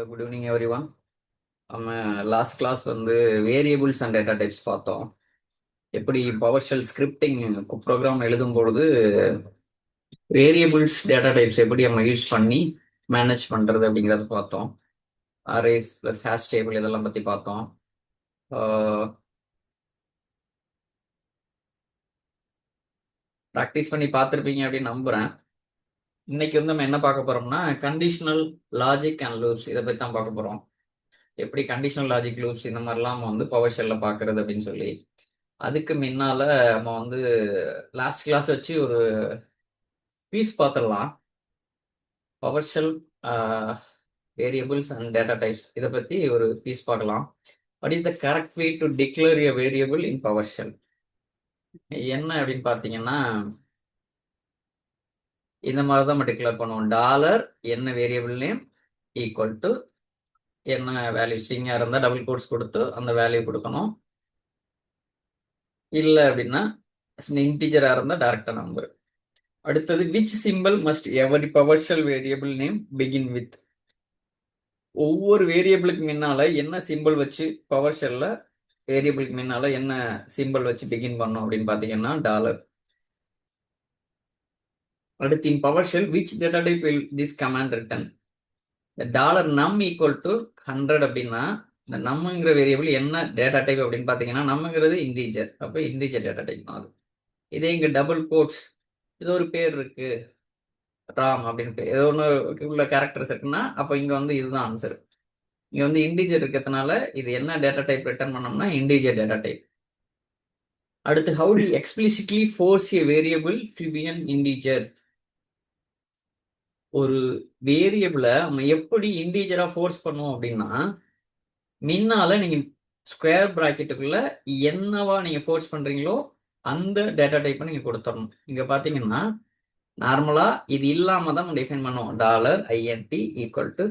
Good evening every one. நம்ம last class வந்து variables and data types பார்த்தோம். எப்படி பவர் ஷெல் ஸ்கிரிப்டிங் ப்ரோக்ராம் எழுதும் பொழுது வேரியபிள்ஸ் டேட்டா டைப்ஸ் எப்படி நம்ம யூஸ் பண்ணி மேனேஜ் பண்ணுறது அப்படிங்கிறத பார்த்தோம். அரேஸ் ப்ளஸ் ஹேஷ் டேபிள் இதெல்லாம் பற்றி பார்த்தோம். ப்ராக்டிஸ் பண்ணி பார்த்துருப்பீங்க அப்படின்னு நம்புகிறேன். இன்னைக்கு வந்து நம்ம என்ன பார்க்க போகிறோம்னா கண்டிஷனல் லாஜிக் அண்ட் லூப்ஸ் இதை பற்றி தான் பார்க்க போகிறோம். எப்படி கண்டிஷனல் லாஜிக் லூப்ஸ் இந்த மாதிரிலாம் நம்ம வந்து பவர் ஷெல்ல பார்க்குறது அப்படின்னு சொல்லி. அதுக்கு முன்னால நம்ம வந்து லாஸ்ட் கிளாஸ் வச்சு ஒரு பீஸ் பார்த்துடலாம். Power shell variables and data types இதை பற்றி ஒரு பீஸ் பார்க்கலாம். What is the correct way to declare a variable in power shell? என்ன அப்படின்னு பார்த்தீங்கன்னா இந்த மாதிரி தான் நம்ம டிக்ளேர் பண்ணுவோம். டாலர் என்ன வேரியபிள் நேம் ஈக்குவல் டு என்ன வேல்யூ, ஸ்ட்ரிங்காக இருந்தால் டபுள் கோட்ஸ் கொடுத்து அந்த வேல்யூ கொடுக்கணும். இல்லை அப்படின்னா இன்டிஜராக இருந்தால் டேரக்டாக நம்பர். அடுத்தது which simple must every power shell variable name begin with? ஒவ்வொரு வேரியபிளுக்கு முன்னால என்ன சிம்பிள் வச்சு பவர் ஷெல்ல வேரியபிளுக்கு முன்னால என்ன சிம்பிள் வச்சு பிகின் பண்ணோம் அப்படின்னு பாத்தீங்கன்னா டாலர். அடுத்து in PowerShell which data type will this command return? இந்த டாலர் நம் ஈக்குவல் டு 100 அப்படின்னா இந்த நம்மங்கிற வேரியபிள் என்ன டேட்டா டைப் அப்படின்னு பாத்தீங்கன்னா நம்மங்கிறது இன்டீஜர், அப்போ இன்டீஜர் டேட்டா டைப் ஆகுது. இதே இங்க டபுள் கோட்ஸ் இது ஒரு பேர் இருக்கு ராம் அப்படின்னு ஏதோ ஒன்று உள்ள கேரக்டர்ஸ் இருக்குன்னா அப்போ இங்க வந்து இதுதான் ஆன்சர். இங்க வந்து இன்டீஜர் இருக்கிறதுனால இது என்ன டேட்டா டைப் ரிட்டர்ன் பண்ணோம்னா இன்டீஜர் டேட்டா டைப். அடுத்து how do you explicitly force a variable to be an integer? ஒரு வேரியபிளை நம்ம எப்படி இன்டீஜரா ஃபோர்ஸ் பண்ணுவோம் அப்படின்னா முன்னால நீங்க ஸ்கொயர் பிராக்கெட்டுக்குள்ள என்னவா நீங்க ஃபோர்ஸ் பண்றீங்களோ அந்த டேட்டா டைப்பை நீங்க கொடுத்துடணும். இங்க பாத்தீங்கன்னா நார்மலா இது இல்லாம தான் நம்ம டிஃபைன் பண்ணுவோம். டாலர் ஐஎன்டி ஈக்குவல் டு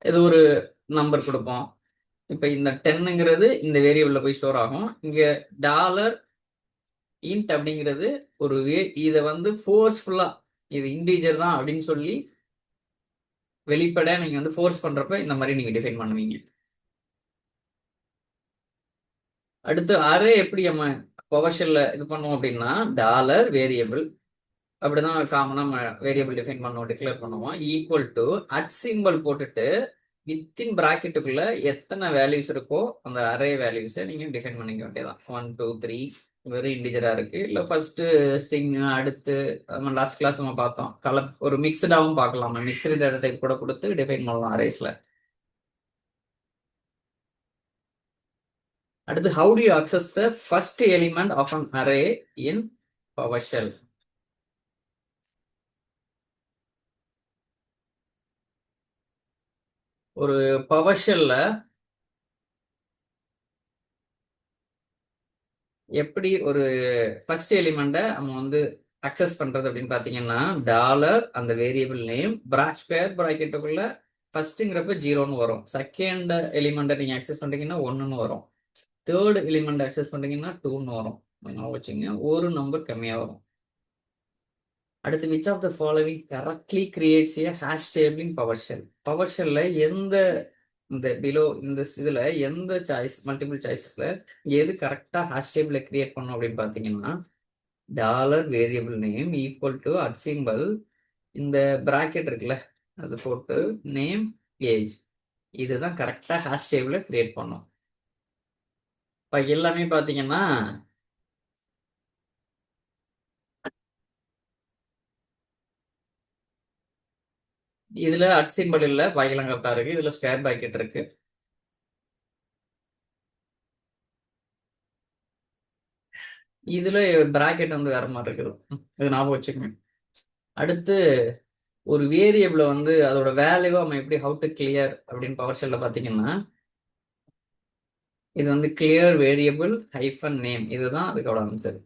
இது ஒரு நம்பர் கொடுப்போம். இப்ப இந்த 10ங்கிறது இந்த வேரியபிள்ல போய் ஸ்டோர் ஆகும். இங்க டாலர் இன்ட் அப்படிங்கிறது ஒரு இதை வந்து ஃபோர்ஸ்ஃபுல்லா இது இன்டீஜர் தான் அப்படின்னு சொல்லி வெளிப்பட நீங்க வந்து ஃபோர்ஸ் பண்றப்ப இந்த மாதிரி நீங்க டிஃபைன் பண்ணுவீங்க. அடுத்து அரே எப்படி நம்ம பவர் ஷெல்ல இது பண்ணுவோம் அப்படின்னா டாலர் வேரியபிள் அப்படிதான் காமனா நம்ம வேரியபிள் டிஃபைன் பண்ணுவோம், டிக்ளேர் பண்ணுவோம். ஈக்குவல் டு அட் சிம்பிள் போட்டுட்டு வித்தின் பிராக்கெட்டுக்குள்ள எத்தனை வேல்யூஸ் இருக்கோ அந்த அரே வேல்யூஸை நீங்க டிஃபைன் பண்ணிக்க வேண்டியதான். 1 2 3 வெறும் இன்டிஜரா இருக்கு, இல்ல ஃபர்ஸ்ட் ஸ்ட்ரிங், அடுத்து நம்ம லாஸ்ட் கிளாஸ் நம்ம பார்த்தோம் கலர் ஒரு மிக்சடாவும் பார்க்கலாம். மிக்சடு டேட்டா டைப் கூட கொடுத்து டிஃபைன் பண்ணலாம் அரேஸ்ல. அடுத்து how do you access the first element of an array in PowerShell? ஒரு PowerShellல எப்படி ஒரு ஃபர்ஸ்ட் எலிமெண்ட்டை நம்ம வந்து அக்சஸ் பண்றது அப்படின்னு பாத்தீங்கன்னா டாலர் அந்த வேரியபிள் நேம் ஸ்கொயர் பிராக்கெட்டுக்குள்ள ஃபர்ஸ்ட்ங்கிறப்ப 0ன்னு வரும். செகண்ட் எலிமெண்ட்டை நீங்க அக்சஸ் பண்றீங்கன்னா 1ன்னு வரும். தேர்ட் எலிமெண்ட் அக்சஸ் பண்றீங்கன்னா 2ன்னு வரும். வச்சுங்க ஒரு நம்பர் கம்மியா வரும். அடுத்து which of the following correctly creates a hash table in PowerShell? பவர் ஷெல்ல எந்த இந்த பிலோ இந்த இதுல எந்த சாய்ஸ் மல்டிபிள் சாய்ஸ்ல எது கரெக்டா ஹேஷ் டேபிள கிரியேட் பண்ணும் அப்படின்னு பாத்தீங்கன்னா dollar variable name equal to at simple இந்த பிராக்கெட் இருக்குல்ல அது போட்டு நேம் ஏஜ் இதுதான் கரெக்டா ஹேஷ் டேபிள கிரியேட் பண்ணும். இப்ப எல்லாமே பாத்தீங்கன்னா இதுல அட் சிம்பிள் இல்ல, பாக்கிலாம் கரெக்டா இருக்கு. இதுல ஸ்கொயர் பிராக்கெட் இருக்கு. இதுல பிராக்கெட் வந்து வேற மாதிரி இருக்குது. இது ஞாபகம் வச்சுக்கோங்க. அடுத்து ஒரு வேரியபிளை வந்து அதோட வேல்யூவை நம்ம எப்படி ஹவு டு கிளியர் அப்படின்னு பவர் ஷெல்ல பாத்தீங்கன்னா இது வந்து கிளியர் வேரியபிள் ஹைஃபன் நேம் இதுதான் அதுக்கோட ஆன்சர்.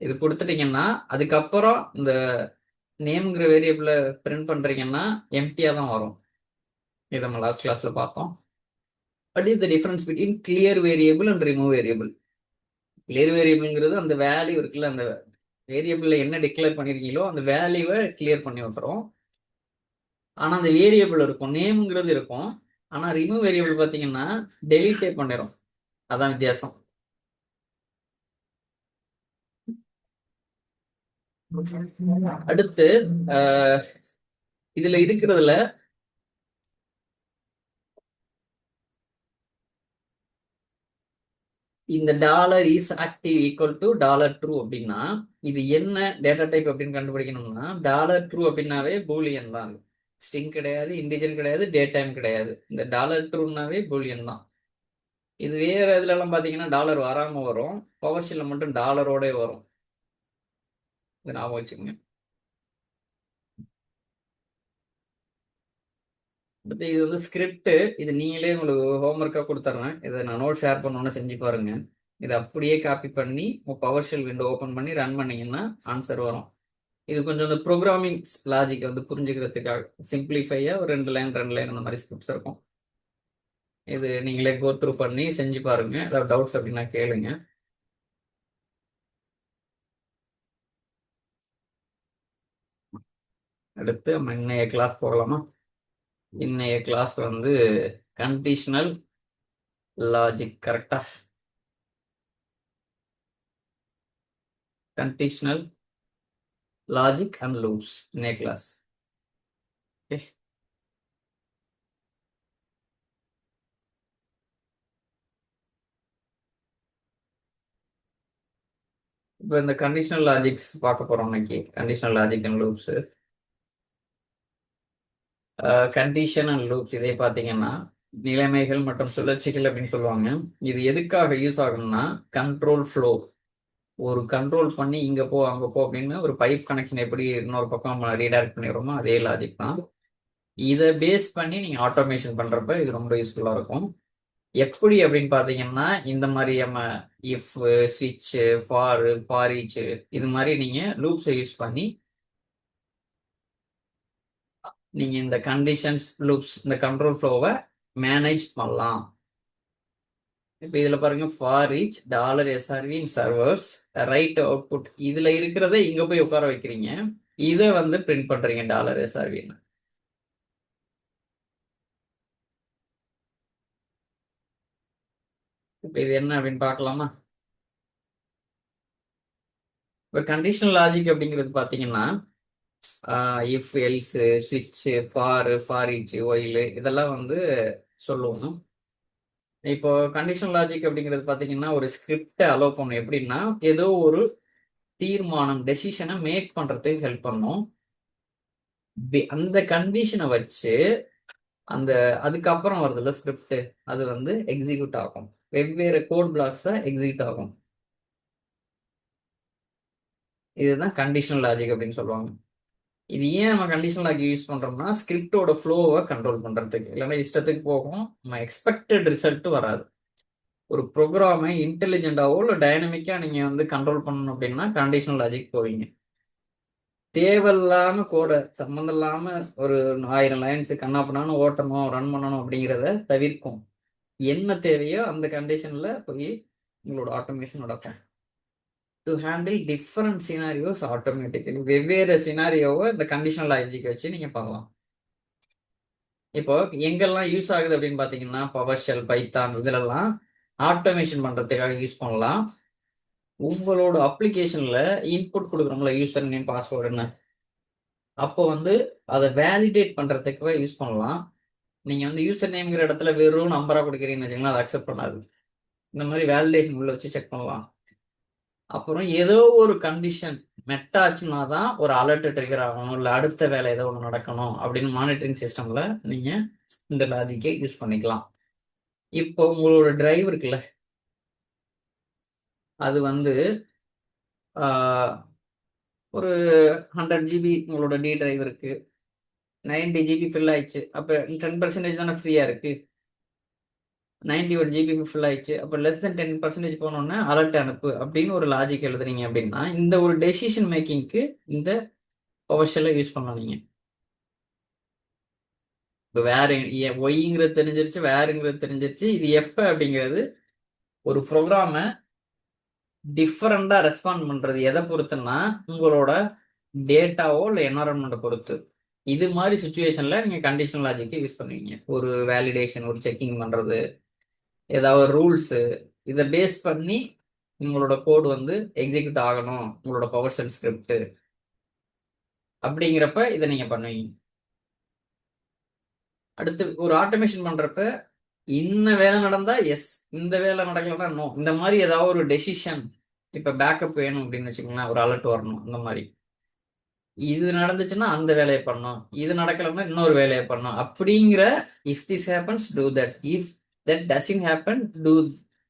இது கொடுத்துட்டீங்கன்னா அதுக்கப்புறம் இந்த நேம்ங்கிற வேரியபிளை பிரிண்ட் பண்றீங்கன்னா எம்டியா தான் வரும். இது நம்ம லாஸ்ட் கிளாஸ்ல பார்த்தோம். What is the difference between clear variable and remove variable? Clear வேரியபிள்ங்கிறது அந்த வேல்யூ இருக்குல்ல, அந்த வேரியபிள்ல என்ன டிக்ளேர் பண்ணிருக்கீங்களோ அந்த வேல்யூவை கிளியர் பண்ணி விட்டுரும். ஆனா அந்த வேரியபிள் இருக்கும், நேம்ங்கிறது இருக்கும். ஆனா ரிமூவ் வேரியபிள் பாத்தீங்கன்னா டெலீட்டே பண்ணிடும். அதான் வித்தியாசம். அடுத்து இதுல இருக்கிறதுல இந்த dollar is active equal to dollar true அப்படின்னா இது என்ன டேட்டா டைப் அப்படின்னு கண்டுபிடிக்கணும்னா டாலர் ட்ரூ அப்படின்னாவே பூலியன் தான். ஸ்ட்ரிங் கிடையாது, இன்டிஜர் கிடையாது, டேட் டைம் கிடையாது. இந்த டாலர் ட்ரூனாவே பூலியன் தான். இது வேற இதுல எல்லாம் பாத்தீங்கன்னா டாலர் வராம வரும், பவர் ஷெல்ல மட்டும் டாலரோட வரும். இது ஞாபகம் வச்சுக்கோங்க. இது வந்து ஸ்கிரிப்ட். இது நீங்களே உங்களுக்கு ஹோம்ஒர்க்கா கொடுத்துட்றேன். இதை நான் நோட் ஷேர் பண்ணோன்னு செஞ்சு பாருங்க. இதை அப்படியே காப்பி பண்ணி உங்க பவர் ஷெல் விண்டோ ஓபன் பண்ணி ரன் பண்ணீங்கன்னா ஆன்சர் வரும். இது கொஞ்சம் இந்த ப்ரோக்ராமிங் லாஜிக் வந்து புரிஞ்சுக்கிறதுக்காக சிம்பிளிஃபையா ஒரு 2 லைன் அந்த மாதிரி ஸ்கிரிப்ட்ஸ் இருக்கும். இது நீங்களே கோ த்ரூ பண்ணி செஞ்சு பாருங்க. ஏதாவது டவுட்ஸ் அப்படின்னா கேளுங்க. அடுத்து நம்ம இன்னைய கிளாஸ் போகலாமா? இன்னைய கிளாஸ் வந்து கண்டிஷனல் லாஜிக். கரெக்டா? கண்டிஷனல் லாஜிக் அண்ட் லூப்ஸ் இன்னைய கிளாஸ். ஓகே. இப்போ இந்த கண்டிஷனல் லாஜிக்ஸ் பார்க்க போறோம் இன்னைக்கு. Conditional logic and loops. Condition and loops இதை பார்த்தீங்கன்னா நிலைமைகள் மற்றும் சுழற்சிகள் அப்படின்னு சொல்லுவாங்க. இது எதுக்காக யூஸ் ஆகும்னா கண்ட்ரோல் ஃப்ளோ. ஒரு கண்ட்ரோல் பண்ணி இங்க போ அங்க போ அப்படின்னு ஒரு பைப் கனெக்ஷன் எப்படி இன்னொரு பக்கம் நம்ம ரீடைரக்ட் பண்ணிடுறோமோ அதே லாஜிக் தான். இதை பேஸ் பண்ணி நீங்க ஆட்டோமேஷன் பண்றப்ப இது ரொம்ப யூஸ்ஃபுல்லா இருக்கும். எப்படி அப்படின்னு பாத்தீங்கன்னா இந்த மாதிரி நம்ம இஃப், ஸ்விட்ச், ஃபார் ஈச் இது மாதிரி நீங்க லூப்ஸை யூஸ் பண்ணி நீங்க இந்த கண்டிஷன்ஸ் லூப்ஸ் இந்த கண்ட்ரோல் ஃப்ளோவை மேனேஜ் பண்ணலாம். இப்போ இதுல பாருங்க for each dollar SRV in servers right output இதுல இருக்கிறத இங்க போய் உட்கார வைக்கிறீங்க. இதை வந்து பிரிண்ட் பண்றீங்க டாலர் எஸ்ஆர்வின்னு. இப்போ இது என்ன அப்படின்னு பார்க்கலாமா? இப்போ கண்டிஷனல் லாஜிக் அப்படிங்கிறது பார்த்தீங்கன்னா இஃப், எல்ஸ், ஸ்விட்ச், ஃபார் ஈச், ஒயில் இதெல்லாம் வந்து சொல்லுவோம். இப்போ கண்டிஷனல் லாஜிக் அப்படிங்கிறது பார்த்தீங்கன்னா ஒரு ஸ்கிரிப்டை அலோவ் பண்ணும். எப்படின்னா ஏதோ ஒரு தீர்மானம் டெசிஷனை மேக் பண்றதுக்கு ஹெல்ப் பண்ணும். அந்த கண்டிஷனை வச்சு அந்த அதுக்கப்புறம் வருதுல்ல ஸ்கிரிப்ட் அது வந்து எக்ஸிக்யூட் ஆகும். வெவ்வேறு கோட் பிளாக்ஸா எக்ஸிக்யூட் ஆகும். இதுதான் கண்டிஷனல் லாஜிக் அப்படின்னு சொல்லுவாங்க. இது ஏன் நம்ம கண்டிஷனல் லாஜிக் யூஸ் பண்றோம்னா ஸ்கிரிப்டோட ஃப்ளோவை கண்ட்ரோல் பண்றதுக்கு. இல்லைன்னா இஷ்டத்துக்கு போகும், நம்ம எக்ஸ்பெக்டட் ரிசல்ட் வராது. ஒரு ப்ரோக்ராமை இன்டெலிஜென்டாவோ இல்லை டைனமிக்கா நீங்க வந்து கண்ட்ரோல் பண்ணணும் அப்படின்னா கண்டிஷனல் லாஜிக் போவீங்க. தேவையில்லாம கோட சம்மந்தம் இல்லாம ஒரு 1000 லைன்ஸ் கண்ணாப்பண்ணான்னு ஓட்டணும் ரன் பண்ணணும் அப்படிங்கிறத தவிர்க்கும். என்ன தேவையோ அந்த கண்டிஷன்ல போய் உங்களோட ஆட்டோமேஷன் நடக்கும். To handle different scenarios automatically வெவ்வேறு சினாரியோவை இந்த கண்டிஷனல் லாஜிக் வச்சு நீங்க பண்ணலாம். இப்போ எங்கெல்லாம் யூஸ் ஆகுது அப்படின்னு பாத்தீங்கன்னா பவர் ஷெல், பைத்தான் இதுலெல்லாம் ஆட்டோமேஷன் பண்றதுக்காக யூஸ் பண்ணலாம். உங்களோட அப்ளிகேஷன்ல இன்புட் கொடுக்குறோம்ல யூசர் நேம் பாஸ்வேர்டுன்னு, அப்போ வந்து அதை வேலிடேட் பண்றதுக்கு யூஸ் பண்ணலாம். நீங்க வந்து யூசர் நேம்ங்கிற இடத்துல வெறும் நம்பரா கொடுக்குறீங்கன்னு வச்சுக்கலாம், அதை அக்செப்ட் பண்ணாது. இந்த மாதிரி வேலிடேஷன் உள்ள வச்சு செக் பண்ணலாம். அப்புறம் ஏதோ ஒரு கண்டிஷன் மெட்டாச்சுன்னா தான் ஒரு அலர்ட் ட்ரிகர் ஆகணும், இல்லை அடுத்த வேலை ஏதோ ஒன்று நடக்கணும் அப்படின்னு மானிட்டரிங் சிஸ்டம்ல நீங்க இந்த லாஜிக்கை யூஸ் பண்ணிக்கலாம். இப்போ உங்களோட டிரைவ் இருக்குல்ல, அது வந்து ஒரு 100 GB உங்களோட டி டிரைவ் இருக்கு, 90 GB ஃபில் ஆயிடுச்சு. அப்போ 10% தானே ஃப்ரீயா இருக்கு. 91 GB ஃபுல் ஆயிடுச்சு. அப்போ லெஸ் தென் 10% போனோன்னா அலர்ட் அனுப்பு அப்படின்னு ஒரு லாஜிக் எழுதுறீங்க அப்படின்னா இந்த ஒரு டெசிஷன் மேக்கிங்க்கு இந்த பவர் ஷெல்லை யூஸ் பண்ணலாம் நீங்க. இப்போ வேற ஒய்ங்கிறது தெரிஞ்சிருச்சு, வேறுங்கிறது தெரிஞ்சிருச்சு. இது எப்ப அப்படிங்கிறது ஒரு ப்ரோக்ராமை டிஃபரெண்டா ரெஸ்பாண்ட் பண்றது எதை பொறுத்துன்னா உங்களோட டேட்டாவோ இல்லை என்வரன்மெண்ட்டை பொறுத்து. இது மாதிரி சுச்சுவேஷன்ல நீங்க கண்டிஷனல் லாஜிக்கை யூஸ் பண்ணுவீங்க. ஒரு வேலிடேஷன், ஒரு செக்கிங் பண்றது, ஏதாவது ரூல்ஸ், இதை பேஸ் பண்ணி உங்களோட கோட் வந்து எக்ஸிக்யூட் ஆகணும், உங்களோட பவர் ஷெல் ஸ்கிரிப்ட் அப்படிங்கிறப்ப இதை நீங்க பண்ணுவீங்க. அடுத்து ஒரு ஆட்டோமேஷன் பண்றப்ப இந்த வேலை நடந்தா எஸ், இந்த வேலை நடக்கலன்னா நோ, இந்த மாதிரி ஏதாவது ஒரு டெசிஷன். இப்ப பேக்கப் வேணும் அப்படின்னு வச்சுக்கோங்களேன், ஒரு அலர்ட் வரணும், இந்த மாதிரி இது நடந்துச்சுன்னா அந்த வேலையை பண்ணணும், இது நடக்கலன்னா இன்னொரு வேலையை பண்ணணும் அப்படிங்கிற. If this happens do that, if that doesn't happen do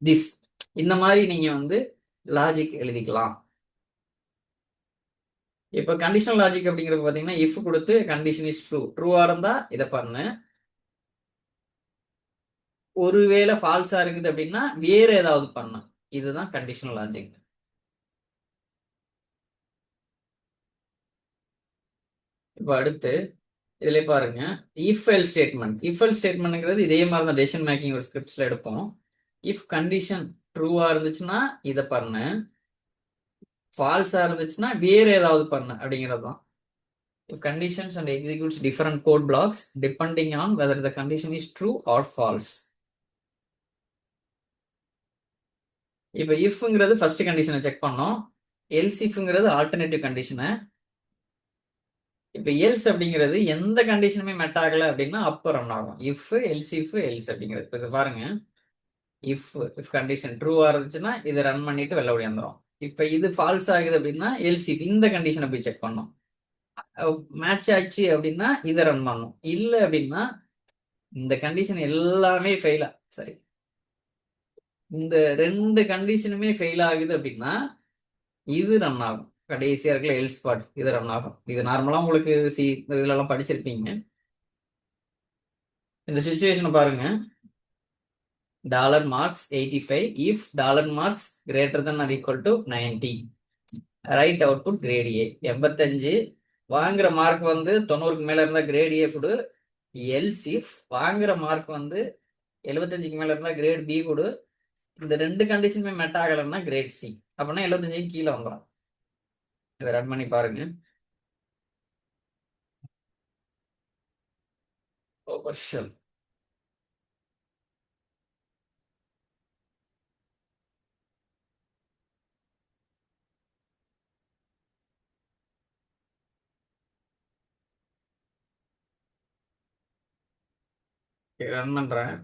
this, இந்த மாதிரி நீங்க வந்து லாஜிக் எழுதிக்கலாம். இப்ப கண்டிஷனல் லாஜிக் அப்படிங்கிறது பாத்தீங்கன்னா இஃப் கொடுத்து கண்டிஷன் இஸ் ட்ரூ, ட்ரூவா இருந்தா இதை பண்ணு, ஒருவேளை ஃபால்ஸா இருக்குது அப்படின்னா வேற ஏதாவது பண்ணு. இதுதான் கண்டிஷனல் லாஜிக். இப்போ அடுத்து இதுல பாருங்க, if else statement. If else ஸ்டேட்மெண்ட்ங்கிறது இதே மாதிரி தான் டெசிஷன் மேக்கிங் ஒரு ஸ்கிரிப்ட்ஸ்ல எடுப்போம். இஃப் கண்டிஷன் ட்ரூவா இருந்துச்சுன்னா இதை பண்ணு, ஃபால்ஸா இருந்துச்சுன்னா வேற ஏதாவது பண்ணு அப்படிங்கிறது தான். If conditions and executes different code blocks depending on whether the condition is true or false. இப்போ இஃப்ங்கிறது ஃபர்ஸ்ட் கண்டிஷனை செக் பண்ணோம், எல்ஸ் இஃப்ங்கிறது ஆல்டர்னேட்டிவ் கண்டிஷனை. இப்போ எல்ஸ் அப்படிங்கிறது எந்த கண்டிஷனுமே மெட் ஆகல அப்படின்னா அப்ப ரன் ஆகும். இஃப் எல்ஸ் இஃப் எல்ஸ் அப்படிங்கிறது. இப்போ பாருங்க, இஃப் இஃப் கண்டிஷன் ட்ரூவா இருந்துச்சுன்னா இதை ரன் பண்ணிட்டு வெளில ஓடியாந்துரும். இப்போ இது ஃபால்ஸ் ஆகுது அப்படின்னா எல்ஸ் இஃப் இந்த கண்டிஷனை போய் செக் பண்ணோம், மேட்ச் ஆச்சு அப்படின்னா இதை ரன் பண்ணும். இல்லை அப்படின்னா இந்த கண்டிஷன் எல்லாமே ஃபெயிலா, சரி, இந்த ரெண்டு கண்டிஷனுமே ஃபெயில் ஆகுது அப்படின்னா இது ரன் ஆகும். கடைசியா இருக்கல எல்ஸ் பார்ட், இது ரன் ஆகும். இது நார்மலா உங்களுக்கு இதுல எல்லாம் படிச்சிருப்பீங்க. இந்த சுச்சுவேஷனை பாருங்க, $marks85 if $marks greater than or equal to 90, right output grade A. 85 வாங்குற மார்க் வந்து 90க்கு மேல இருந்தா கிரேட் ஏ கொடு. எல்ஸ் இஃப் வாங்குற மார்க் வந்து 75க்கு மேல இருந்தா கிரேட் பி கொடு. இந்த ரெண்டு கண்டிஷனுமே மெட் ஆகலைன்னா கிரேட் சி. அப்படின்னா 75க்கு கீழே வந்துடும். இதை ரன் பண்ணி பாருங்க. ஓவர்ஷல் ரன் பண்றேன்.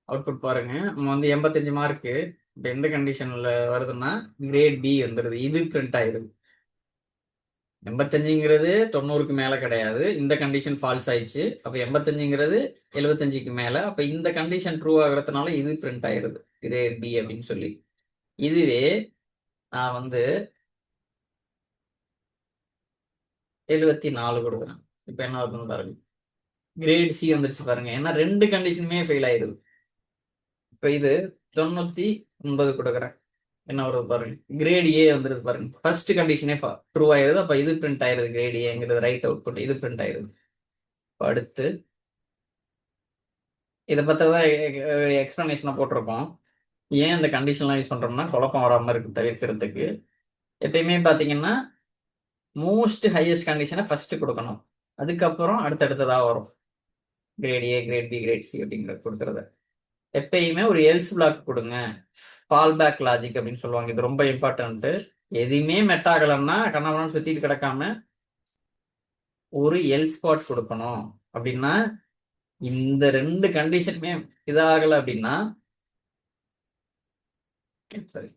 அவுட்புட் பாருங்க, நம்ம வந்து 85 மார்க்கு இப்போ எந்த கண்டிஷன்ல வருதுன்னா கிரேட் பி வந்துருது, இது பிரிண்ட் ஆயிருது. 85ங்கிறது 90க்கு மேல கிடையாது, இந்த கண்டிஷன் ஃபால்ஸ் ஆயிடுச்சு. அப்ப 85ங்கிறது 75க்கு மேல, அப்ப இந்த கண்டிஷன் ட்ரூ ஆகுறதுனால இது பிரிண்ட் ஆயிருது, கிரேட் பி அப்படின்னு சொல்லி. இதுவே நான் வந்து 74 கொடுக்குறேன், இப்ப என்ன வருதுன்னு பாருங்க, கிரேட் சி வந்துருச்சு பாருங்க. ஏன்னா ரெண்டு கண்டிஷனுமே ஃபெயில் ஆயிருது. இப்ப இது 99 கொடுக்குறேன், என்ன வருது பாருங்க, கிரேட் ஏ வந்துருது பாருங்க. ஃபர்ஸ்ட் கண்டிஷனே ட்ரூ ஆயிருது, அப்ப இது பிரிண்ட் ஆயிருது, கிரேட் ஏங்கிறது ரைட் அவுட்புட், இது பிரிண்ட் ஆயிருது. அடுத்து இதை பத்தி தான் எக்ஸ்பிளனேஷனை போட்டிருக்கோம். ஏன் இந்த கண்டிஷன்லாம் யூஸ் பண்றோம்னா குழப்பம் வராம இருக்கு தவிர்க்கிறதுக்கு. எப்பயுமே பாத்தீங்கன்னா மோஸ்ட் ஹையஸ்ட் கண்டிஷனை ஃபர்ஸ்ட் கொடுக்கணும், அதுக்கப்புறம் அடுத்தடுத்ததா வரும் grade A, grade B, grade C அப்படிங்கிறது கொடுக்கறது. எப்பயுமே ஒரு எல்ஸ் பிளாக் கொடுங்க, ஃபால் பேக் லாஜிக் அப்படின்னு சொல்லுவாங்க. இது ரொம்ப இம்பார்ட்டன்ட். எதையுமே மெட் ஆகலன்னா கண்ணாமண்ணு சுத்திட்டு கிடக்காம ஒரு எல் ஸ்பாட் கொடுக்கணும். அப்படின்னா இந்த ரெண்டு கண்டிஷனுமே இதாகல அப்படின்னா, சரி,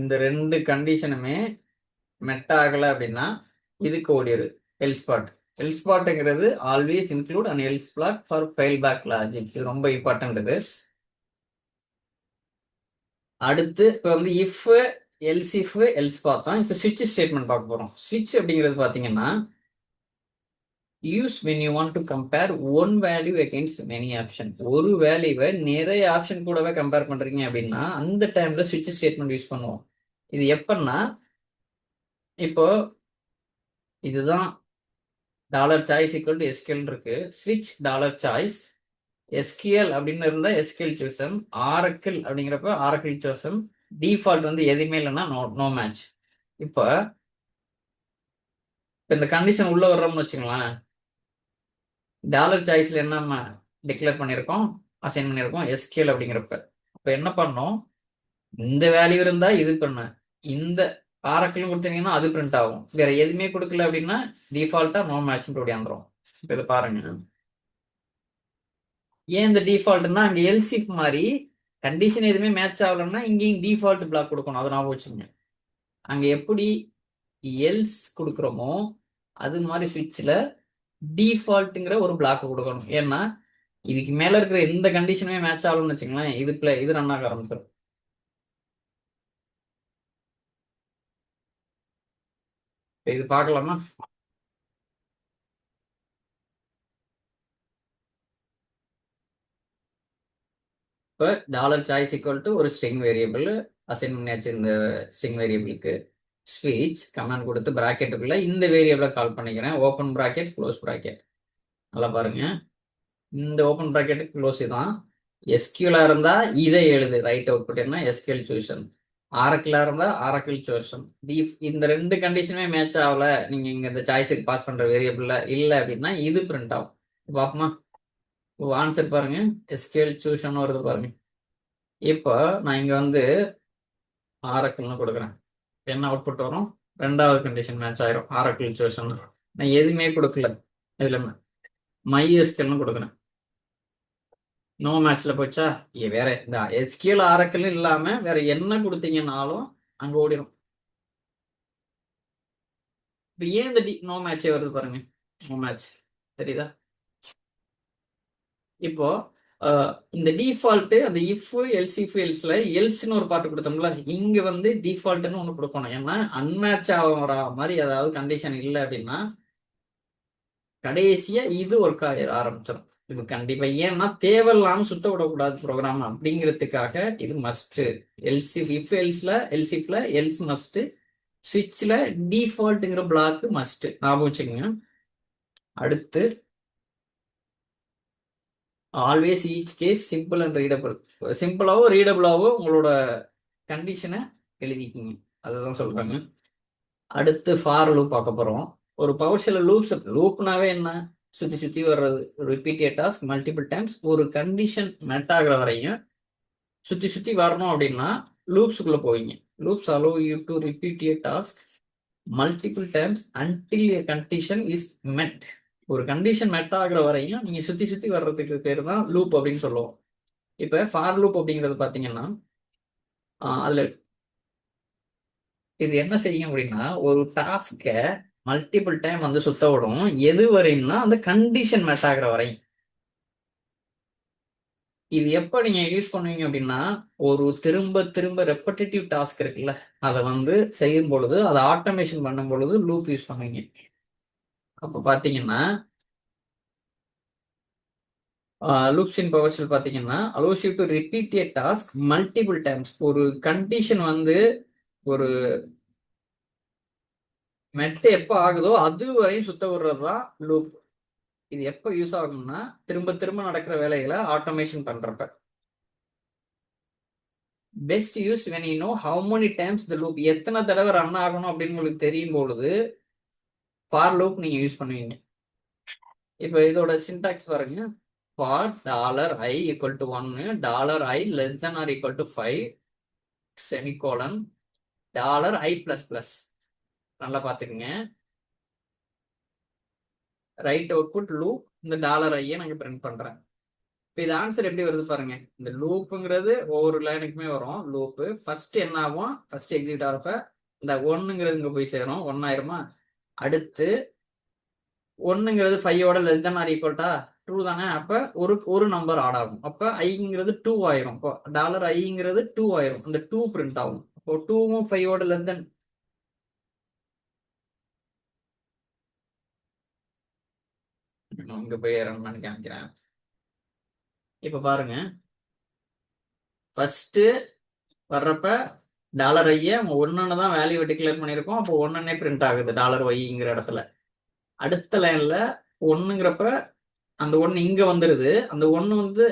இந்த ரெண்டு கண்டிஷனுமே மெட் ஆகல அப்படின்னா இதுக்கு ஓடிரு எல் ஸ்பாட். எல் ஸ்பாட்ங்கிறது ஆல்வேஸ் இன்க்ளூட் அண்ட் எல் ஸ்பாட் ஃபார் ஃபெயில் பேக் லாஜிக். இது ரொம்ப இம்பார்ட்டன்ட் இது. அடுத்து இப்போ வந்து இஃப் எல்ஸ் இஃப் எல்ஸ் பார்த்தோம். இப்போ ஸ்விட்ச் ஸ்டேட்மெண்ட் பார்க்க போறோம். ஸ்விட்ச் அப்படிங்கிறது பாத்தீங்கன்னா use when you want to compare one value against many option. ஒரு வேல்யூவை நிறைய ஆப்ஷன் கூடவே கம்பேர் பண்றீங்க அப்படின்னா அந்த டைம்ல ஸ்விட்ச் ஸ்டேட்மெண்ட் யூஸ் பண்ணுவோம். இது எப்பன்னா, இப்போ இதுதான் dollar choice equal to SQL இருக்கு. ஸ்விட்ச் டாலர் சாய்ஸ் எஸ்கியூஎல் அப்படின்னு இருந்தா எஸ்கியூஎல் சூசம், ஆரக்கிள் அப்படிங்கிறப்ப ஆரக்கிள் சூசம். டிஃபால்ட் வந்து எதுவுமே இல்லைன்னா நோ நோ மேட்ச். இப்போ இந்த கண்டிஷன் உள்ள வர்றோம்னு வச்சுங்களேன், டாலர் சாய்ஸ்ல என்ன டிக்ளேர் பண்ணியிருக்கோம், அசைன் பண்ணியிருக்கோம் எஸ்கியூஎல் அப்படிங்கிறப்ப. இப்போ என்ன பண்ணோம், இந்த வேல்யூ இருந்தா இது பண்ண, இந்த ஆரக்கிளும் கொடுத்தீங்கன்னா அது பிரிண்ட் ஆகும். வேற எதுவுமே கொடுக்கல அப்படின்னா டிஃபால்ட்டா நோ மேட்ச் ஓடியாந்துரும். இப்போ இதை பாருங்க, ஏன் இந்த டிஃபால்ட்னா அங்க எல்சிஃப் மாதிரி கண்டிஷன் எதுவுமே மேட்ச் ஆகலன்னா இங்கேயும் டிஃபால்ட் பிளாக் கொடுக்கணும். அதை நான் வச்சுங்க, அங்க எப்படி எல்ஸ் கொடுக்குறோமோ அது மாதிரி ஸ்விட்ச்ல டிஃபால்ட்டுங்கிற ஒரு பிளாக் கொடுக்கணும். ஏன்னா இதுக்கு மேல இருக்கிற எந்த கண்டிஷனுமே மேட்ச் ஆகலன்னு வச்சுங்களேன், இது ரன் ஆக ஆரம்பிச்சிடும். இது பார்க்கலாமா? இப்போ டாலர் சாய்ஸ் ஈக்குவல் டு ஒரு ஸ்ட்ரிங் வேரியபிள் அசைன் பண்ணியாச்சு. இந்த ஸ்ட்ரிங் வேரியபிளுக்கு ஸ்விட்ச் கமாண்ட் கொடுத்து பிராக்கெட்டுக்குள்ள இந்த வேரியபிளை கால் பண்ணிக்கிறேன். Open bracket close bracket. நல்லா பாருங்க, இந்த ஓப்பன் பிராக்கெட் க்ளோஸ் தான். எஸ்கியூலா இருந்தா இதை எழுது, ரைட் அவுட்புட் என்ன எஸ்கியூஎல் சூஷன். ஆரக்கிளா இருந்தா ஆரக்கிள் சூஷன். இந்த ரெண்டு கண்டிஷனுமே மேட்ச் ஆகல, நீங்க இங்க இந்த சாய்ஸுக்கு பாஸ் பண்ற வேரியபிள்ல இல்ல அப்படின்னா இது பிரிண்ட் ஆகும். பாப்போமா? ஆன்சர் பாருங்க, எஸ்கியூஎல் சூஷன் வருது பாருங்க. இப்போ நான் இங்க வந்து ஆரக்கிள்னு கொடுக்குறேன், என்ன அவுட்புட் வரும், ரெண்டாவது கண்டிஷன் மேட்ச் ஆயிரும். ஆரக்கிள் சூஷன் நான் எதுவுமே கொடுக்கல, இதுல மைஎஸ்கியூஎல்னு கொடுக்குறேன், நோ மேட்ச்ல போச்சா. வேற இந்த எஸ்கியூஎல் ஆரக்கிள் இல்லாம வேற என்ன கொடுத்தீங்கன்னாலும் அங்க ஓடிடும். இப்போ ஏன் இந்த நோ மேட்சே வருது பாருங்க, நோ மேட்ச் தெரியுதா? இப்போ இந்த டிஃபால்ட் அந்த இஃப் எல்ஸ் இஃப் எல்ஸ்ல எல்ஸ்னு ஒரு பாட்டு கொடுத்தோம்ல, இங்க வந்து டிஃபால்ட்னு ஒண்ணு கொடுக்கணும். ஏன்னா அன்மேட்ச் ஆகிற மாதிரி ஏதாவது கண்டிஷன் இல்லை அப்படின்னா கடைசியா இது ஒர்க் ஆக ஆரம்பிச்சிடும். இது கண்டிப்பா, ஏன்னா தேவையில்லாம சுத்த விடக்கூடாது ப்ரோக்ராம் அப்படிங்கிறதுக்காக இது மஸ்ட். எல்சிஃப் இஃப் எல்ஸ்ல எல்சிஃப்ல எல்ஸ் மஸ்ட், ஸ்விட்ச்ல டிஃபால்ட்ங்கிற பிளாக் மஸ்ட், ஞாபகம் வச்சுக்கோங்க. அடுத்து always each case simple and readable. சிம்பிளாவோ ரீடபிளாவோ உங்களோட கண்டிஷனை எழுதிக்கிங்க, அதுதான் சொல்றாங்க. அடுத்து ஃபார் லூப் பார்க்க போறோம். ஒரு பவர் ஷெல்ல லூப்னாவே என்ன, சுத்தி சுத்தி வர்றது, ரிப்பீட்டட் டாஸ்க் மல்டிபிள் டைம்ஸ். ஒரு கண்டிஷன் மெட் ஆகிற வரையும் சுத்தி சுத்தி வரணும் அப்படின்னா லூப்ஸுக்குள்ள போவீங்க. Loops allow you to repeat a task multiple times until a condition is met. ஒரு கண்டிஷன் மெட் ஆகுற வரையும் நீங்க சுத்தி சுத்தி வர்றதுக்கு பேர் தான் லூப் அப்படின்னு சொல்லுவோம். இப்ப ஃபார் லூப் அப்படிங்கிறது பாத்தீங்கன்னா அதுல இது என்ன செய்யும் அப்படின்னா ஒரு டாஸ்க மல்டிபிள் டைம் வந்து சுத்த விடும். எது வரையும்னா அந்த கண்டிஷன் மெட் ஆகுற வரையும். இது எப்ப நீங்க யூஸ் பண்ணுவீங்க அப்படின்னா ஒரு திரும்ப திரும்ப ரெப்படேட்டிவ் டாஸ்க் இருக்குல்ல, அதை வந்து செய்யும் பொழுது, அதை ஆட்டோமேஷன் பண்ணும் பொழுது லூப் யூஸ் பண்ணுவீங்க. அப்ப பாத்தீங்கன்னா லூப்ஸ் இன் பவர் ஷெல் பாத்தீங்கன்னா allows you to repeat a task multiple times. ஒரு கண்டிஷன் வந்து ஒரு மெட் எப்ப ஆகுதோ அது வரையும் சுத்த விடுறது தான் லூப். இது எப்ப யூஸ் ஆகும்னா திரும்ப திரும்ப நடக்கிற வேலைகளை ஆட்டோமேஷன் பண்றப்ப. Best use when you know how many times the loop, எத்தனை தடவை ரன் ஆகணும் அப்படின்னு உங்களுக்கு தெரியும் பொழுது ஃபார் லூப் நீங்க யூஸ் பண்ணுவீங்க. இப்போ இதோட சின்டாக்ஸ் பாருங்க, for $i equal to 1, $i less than or equal to 5, semicolon, $i plus plus. நல்லா பாத்துக்கங்க, ரைட் அவுட்புட் லூப், இந்த $i நாங்க பிரிண்ட் பண்றேன். இப்போ இது ஆன்சர் எப்படி வருது பாருங்க. இந்த லூப்புங்கிறது ஒவ்வொரு லைனுக்குமே வரும். லூப்பு ஃபர்ஸ்ட் என்ன ஆகும், ஃபர்ஸ்ட் எக்ஸிக்யூட் ஆகிறப்ப இந்த ஒன்னுங்கிறது இங்க போய் சேரும், 1 ஆயிருமா. அடுத்து ஒன்னுங்கிறது 5ஓட லெஸ் தென் ஆர் ஈக்குவல்டா ட்ரூ தானே, அப்ப ஒரு ஒரு நம்பர் ஆட் ஆகும். அப்ப ஐங்கிறது 2 ஆயிரும். இப்போ $iங்கிறது 2 ஆயிரும், அந்த 2 பிரிண்ட் ஆகும். இப்போ 2வும் 5ஓட லெஸ் தென். இங்க போய் ரன் பண்ணி காமிக்கிறேன். இப்ப பாருங்க, ஃபர்ஸ்ட் வர்றப்ப $i ஒன்னு தான் வேல்யூ டிக்ளேர் பண்ணியிருக்கோம். அப்போ ஒன்னே பிரிண்ட் ஆகுது $yங்கிற இடத்துல. அடுத்த லைன்ல ஒன்னுங்கிறப்ப அந்த ஒன்னு இங்க வந்துருது. அந்த ஒன்னு வந்து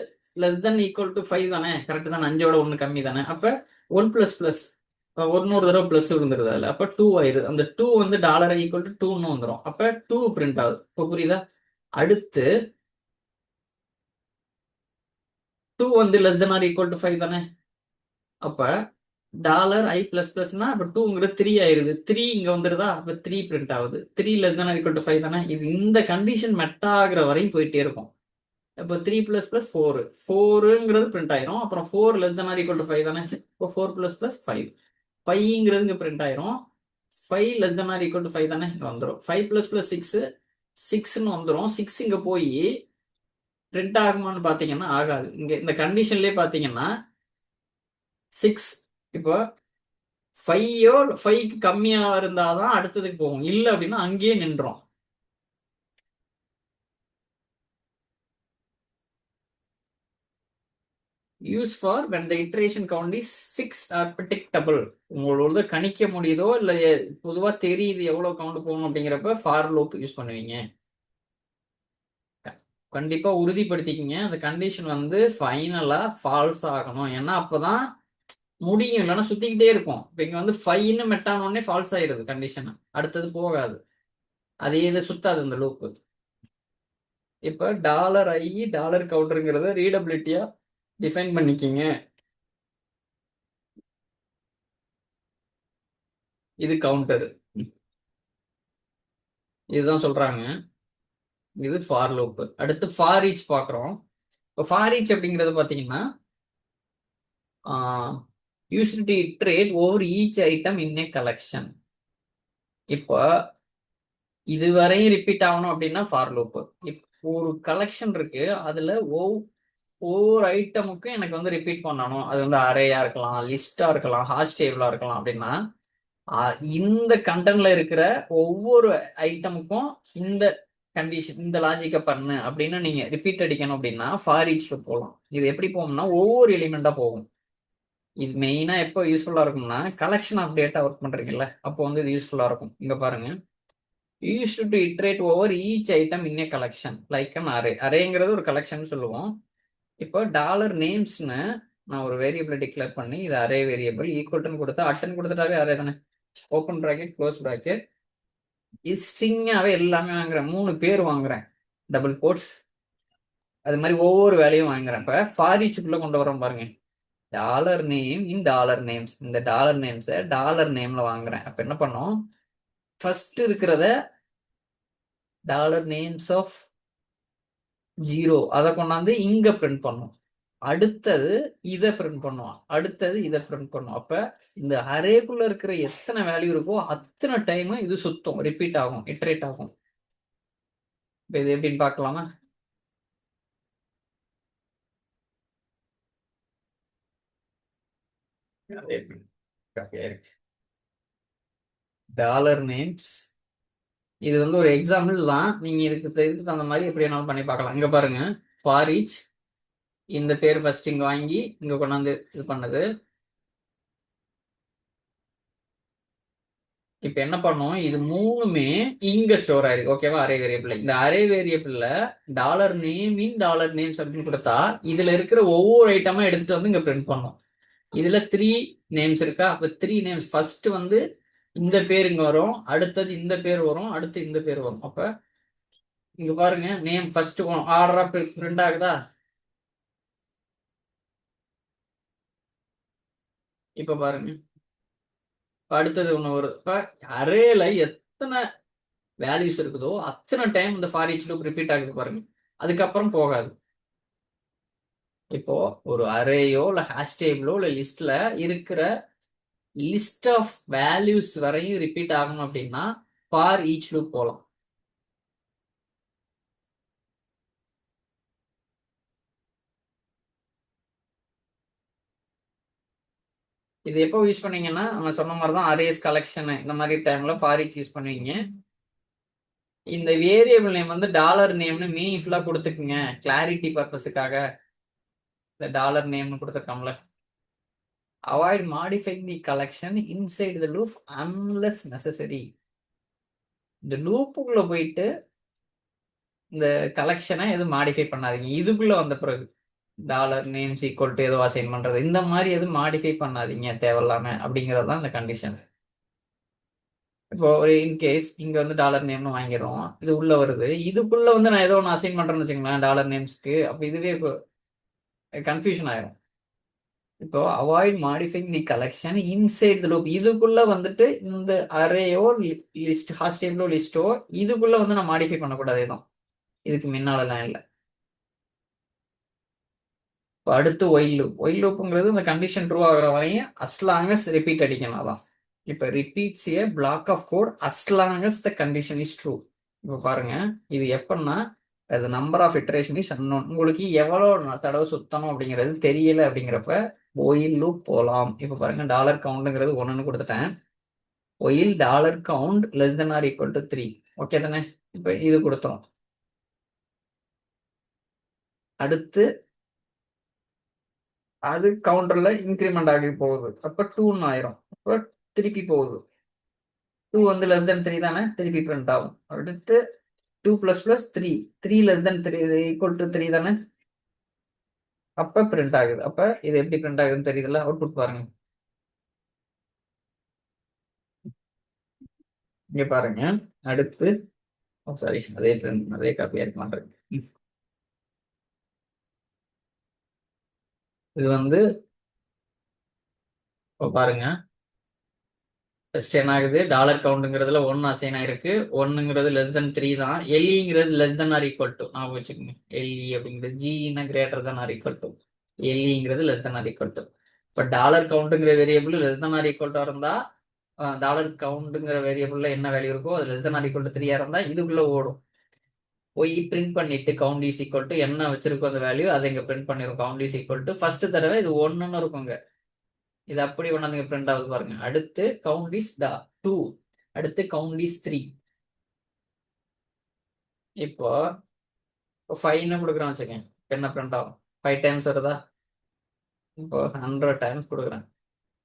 லெஸ் தென் ஈக்குவல் டு 5 தானே, கரெக்ட் தானே, 5ஓட 1 கம்மி தானே. அப்ப 1 பிளஸ் பிளஸ் ஒரு தடவை பிளஸ் விழுந்துருது அதுல. அப்ப 2 ஆயிருது. அந்த 2 வந்து டாலர் ஈக்குவல் டு 2ன்னு வந்துடும். அப்ப 2 பிரிண்ட் ஆகுது. இப்போ புரியுதா? அடுத்து 2 வந்து less than or equal to 5 தானே. அப்ப டாலர் ஐ பிளஸ் பிளஸ்னா அப்ப 2ங்கிறது 3 ஆயிருது. 3 இங்க வந்துருதா. அப்ப 3 பிரிண்ட் ஆகுது. 3 less than or equal to 5 தானே. இது இந்த கண்டிஷன் மெட் ஆகுற வரையும் போயிட்டே இருக்கும். இப்போ 3 பிளஸ் பிளஸ் 4 4ங்கிறது பிரிண்ட் ஆயிரும். அப்புறம் 4 less than or equal to 5 தானே. இப்போ 4 பிளஸ் பிளஸ் 5 5ங்கிறது இங்க பிரிண்ட் ஆயிரும். 5 less than or equal to 5 தானே, இங்க வந்துடும். 5 பிளஸ் பிளஸ் 6 6ன்னு வந்துடும். 6 இங்க போய் பிரிண்ட் ஆகுமான்னு பாத்தீங்கன்னா ஆகாது. இங்க இந்த கண்டிஷன்லயே பாத்தீங்கன்னா 6 இப்போ 5க்கு கம்மியா இருந்தாதான் அடுத்ததுக்கு போகும். இல்ல அப்படின்னா அங்கேயே நின்றோம். Use for when the iteration count is fixed or predictable. உங்களோட கணிக்க முடியுதோ இல்ல பொதுவா தெரியுது எவ்வளவு கவுண்ட் போகணும் அப்படிங்கிறப்ப ஃபார் லூப் யூஸ் பண்ணுவீங்க. கண்டிப்பா உறுதிப்படுத்திக்கிங்க அந்த கண்டிஷன் வந்து ஃபைனலா ஃபால்ஸ் ஆகணும். ஏன்னா அப்பதான் முடியும், இல்லைன்னா சுத்திக்கிட்டே இருக்கும். இப்ப இங்க வந்து 5ன்னு மெட்டானோடனே ஃபால்ஸ் ஆயிருது கண்டிஷன், அடுத்தது போகாது. அதே இது சுத்தாது இந்த லூப். இப்ப டாலர் ஐ டாலர் கவுண்டருங்கிறத ரீடபிலிட்டியா டிஃபைன் பண்ணிக்கிங்க. இது கவுண்டர், இதுதான் சொல்றாங்க. இது ஃபார் லூப். அடுத்து ஃபார் ஈச் பாக்குறோம். இப்போ ஃபார் ஈச் அப்படிங்கிறது பாத்தீங்கன்னா used to iterate over each item in a collection. இப்போ இதுவரையும் ரிப்பீட் ஆகணும் அப்படின்னா ஃபார் லூப். இப்போ ஒரு கலெக்ஷன் இருக்கு, அதுல ஒவ்வொரு ஐட்டமுக்கும் எனக்கு வந்து ரிப்பீட் பண்ணணும். அது வந்து அரேயா இருக்கலாம், லிஸ்டா இருக்கலாம், ஹாஷ் டேபிளா இருக்கலாம். அப்படின்னா இந்த கண்டென்ட்ல இருக்கிற ஒவ்வொரு ஐட்டமுக்கும் இந்த கண்டிஷன் இந்த லாஜிக்கை பண்ணு அப்படின்னு நீங்க ரிப்பீட் அடிக்கணும் அப்படின்னா ஃபார் ஈச்ல போகலாம். இது எப்படி போகும்னா ஒவ்வொரு எலிமெண்டா போகும். இது மெயினா எப்போ யூஸ்ஃபுல்லா இருக்கும்னா கலெக்ஷன் ஆஃப் டேட்டா ஒர்க் பண்றீங்கல்ல, அப்போ வந்து இது யூஸ்ஃபுல்லா இருக்கும். இங்க பாருங்க, used to iterate over each item in a collection like an array. அரேங்கிறது ஒரு கலெக்ஷன் சொல்லுவோம். இப்போ டாலர் நேம்ஸ்னு நான் ஒரு வேரியபிளை டிக்ளேர் பண்ணி இது அரே வேரியபிள் ஈக்குவல்னு கொடுத்தா அட்டன் கொடுத்துட்டாவே அரே தானே. Open bracket close bracket. இது ஸ்ட்ரிங்காவே எல்லாமே வாங்குறேன். 3 பேர் வாங்குறேன், டபுள் கோட்ஸ். அது மாதிரி ஒவ்வொரு வேலையும் வாங்குறேன். இப்ப ஃபார் ஈச்சுக்குள்ள கொண்டு வரோம் பாருங்க, dollar name in dollar names. இந்த டாலர் நேம்ஸை டாலர் நேம்ல வாங்குறேன். அப்ப என்ன பண்ணோம், ஃபர்ஸ்ட் இருக்கிறத டாலர் நேம்ஸ் ஆஃப் 0 அதை கொண்டாந்து இங்க பிரிண்ட் பண்ணும். அடுத்தது இதை பிரிண்ட் பண்ணுவோம், அடுத்தது இதை பிரிண்ட் பண்ணுவோம். அப்ப இந்த அரேக்குள்ள இருக்கிற எத்தனை வேல்யூ இருக்கோ அத்தனை டைம் இது சுத்தம், ரிப்பீட் ஆகும், இட்ரேட் ஆகும். இப்ப இது எப்படின்னு பார்க்கலாமா? டாலர் நேம்ஸ் இது வந்து ஒரு எக்ஸாம்பிள் தான். நீங்க இதுக்கு தகுந்த மாதிரி எப்படி வேணாலும் பண்ணி பார்க்கலாம். இங்க பாருங்க, ஃபார் ஈச் இந்த பேர் ஃபர்ஸ்ட் இங்க வாங்கி இங்க கொண்டாந்து இது பண்ணது. இப்ப என்ன பண்ணும், இது 3மே இங்க ஸ்டோர் ஆயிருக்கு. ஓகேவா? Array variable. இந்த அரே வேரியபிள்ல dollar name in dollar names அப்படின்னு கொடுத்தா இதுல இருக்கிற ஒவ்வொரு ஐட்டமா எடுத்துட்டு வந்து இங்க பிரிண்ட் பண்ணும். இதுல 3 நேம்ஸ் இருக்கா. அப்ப 3 நேம்ஸ் ஃபர்ஸ்ட் வந்து இந்த பேர் இங்க வரும், அடுத்தது இந்த பேர் வரும், அடுத்து இந்த பேர் வரும். அப்ப இங்க பாருங்க, நேம் ஃபர்ஸ்ட் ஆர்டரா பிரிண்ட் ஆகுதா. இப்ப பாருங்க, அடுத்தது ஒண்ணு வரும். இப்ப அரேல எத்தனை வேல்யூஸ் இருக்குதோ அத்தனை டைம் இந்த ஃபார் ஈச் லூப் ரிப்பீட் ஆகுது பாருங்க, அதுக்கப்புறம் போகாது. இப்போ ஒரு அரேயோ இல்ல ஹாஷ் டேபிளோ இல்ல லிஸ்ட்ல இருக்கிற லிஸ்ட் ஆஃப் வேல்யூஸ் வரையும் ரிப்பீட் ஆகணும் அப்படின்னா ஃபார் ஈச் லூப் போகலாம். இது எப்போ யூஸ் பண்ணீங்கன்னா நம்ம சொன்ன மாதிரி தான் அரேஸ் கலெக்ஷன் இந்த மாதிரி டைம்ல ஃபார் ஈச் யூஸ் பண்ணுவீங்க. இந்த வேரியபிள் நேம் வந்து டாலர் நேம்னு மீனிங்ஃபுல்லா கொடுத்துக்குங்க கிளாரிட்டி பர்பஸுக்காக. இந்த டாலர் நேம்னு கொடுத்துருக்கோம்ல. Avoid modifying the collection inside the loop unless necessary. இந்த லூப்புக்குள்ள போயிட்டு இந்த கலெக்ஷனை எதுவும் மாடிஃபை பண்ணாதீங்க. இதுக்குள்ள வந்த பிறகு டாலர் நேம்ஸ் ஈக்குவல் டு ஏதோ அசைன் பண்றது இந்த மாதிரி எதுவும் மாடிஃபை பண்ணாதீங்க தேவையில்லாம அப்படிங்கிறது தான் இந்த கண்டிஷன். இப்போ ஒரு இன்கேஸ் இங்க வந்து டாலர் நேம்னு வாங்கிடுறோம், இது உள்ள வருது, இதுக்குள்ள வந்து நான் ஏதோ ஒன்று அசைன் பண்றேன்னு வச்சுங்களேன் டாலர் நேம்ஸ்க்கு, அப்போ இதுவே கன்ஃபியூஷன் ஆயிரும். இப்போ avoid modifying the collection inside the loop. இதுக்குள்ள வந்துட்டு இந்த அரேயோ லிஸ்ட் ஹாஷ் டேபிளோ லிஸ்டோ இதுக்குள்ள வந்து நான் மாடிஃபை பண்ணக்கூடாது எதுவும் இதுக்கு முன்னாலலாம் இல்லை. இப்போ அடுத்து ஒயில் லூப். ஒயில் லூப்புங்கிறது இந்த கண்டிஷன் ட்ரூ ஆகிற வரையும் அஸ்லாங்கஸ் ரிப்பீட் அடிக்கணும். அதான் இப்போ repeats a block of code as long as the condition is true. இப்போ பாருங்க, இது எப்படின்னா அது number of iteration is unknown. உங்களுக்கு எவ்வளோ தடவை சுத்தணும் அப்படிங்கிறது தெரியல அப்படிங்கிறப்ப ஒயில் லூப் போகலாம். இப்போ பாருங்க, டாலர் கவுண்ட்ங்கிறது 1ன்னு கொடுத்துட்டேன். While dollar count less than or equal to 3. Okay தானே? இப்போ இது கொடுத்துரும். அடுத்து அது கவுண்டர்ல இன்க்ரிமெண்ட் ஆகி போகுது, அப்போ 2ன்னு ஆயிரும். அப்போ திருப்பி போகுது. 2 வந்து லெஸ் தென் 3 தானே, திருப்பி பிரிண்ட் ஆகும். அடுத்து 2 + + 3, 3 லெஸ் தென் 3 ஈக்குவல் டு 3 தானே, அப்ப பிரிண்ட் ஆகுது. அப்ப இது எப்படி பிரிண்ட் ஆகுதுன்னு தெரியுதுல்ல, அவுட்புட் பாருங்க. இங்க பாருங்க. அடுத்து சாரி, அதே காப்பி ஆக்க மாட்டேன். இது வந்து இப்போ பாருங்க, ஃபர்ஸ்ட் என்ன ஆகுது, டாலர் கவுண்ட்ங்கிறதுல 1 அசைன் ஆயிருக்கு. 1ங்கிறது லெஸ் தென் 3 தான். எல்இங்கிறது less than or equal to ஞாபகம் வச்சுக்கோங்க. எல்இ அப்படிங்கிறது ஜின்னா greater than or equal to, எல்இங்கிறது less than or equal to. இப்போ டாலர் கவுண்ட்ங்கிற variable less than or equal to இருந்தா, டாலர் கவுண்ட்ங்கிற வேரியபிள்ல என்ன வேல்யூ இருக்கோ அது less than or equal to 3 இருந்தா இதுக்குள்ள ஓடும். போய் பிரிண்ட் பண்ணிட்டு கவுண்ட் இஸ் ஈக்குவல் டு என்ன வச்சிருக்கோம் அந்த வேல்யூ அதை இங்க பிரிண்ட் பண்ணிரும். Count is equal to first தடவை இது 1ன்னு இருக்குங்க, இது அப்படி ஒண்ணாந்து பிரிண்ட் ஆகுது பாருங்க. அடுத்து கவுண்ட் இஸ் 2, அடுத்து கவுண்ட் இஸ் 3. இப்போ 5ன்னு கொடுக்குறேன் வச்சுக்கேன், என்ன பிரிண்ட் ஆகும், 5 டைம்ஸ் வருதா. இப்போ 100 டைம்ஸ் கொடுக்குறேன்,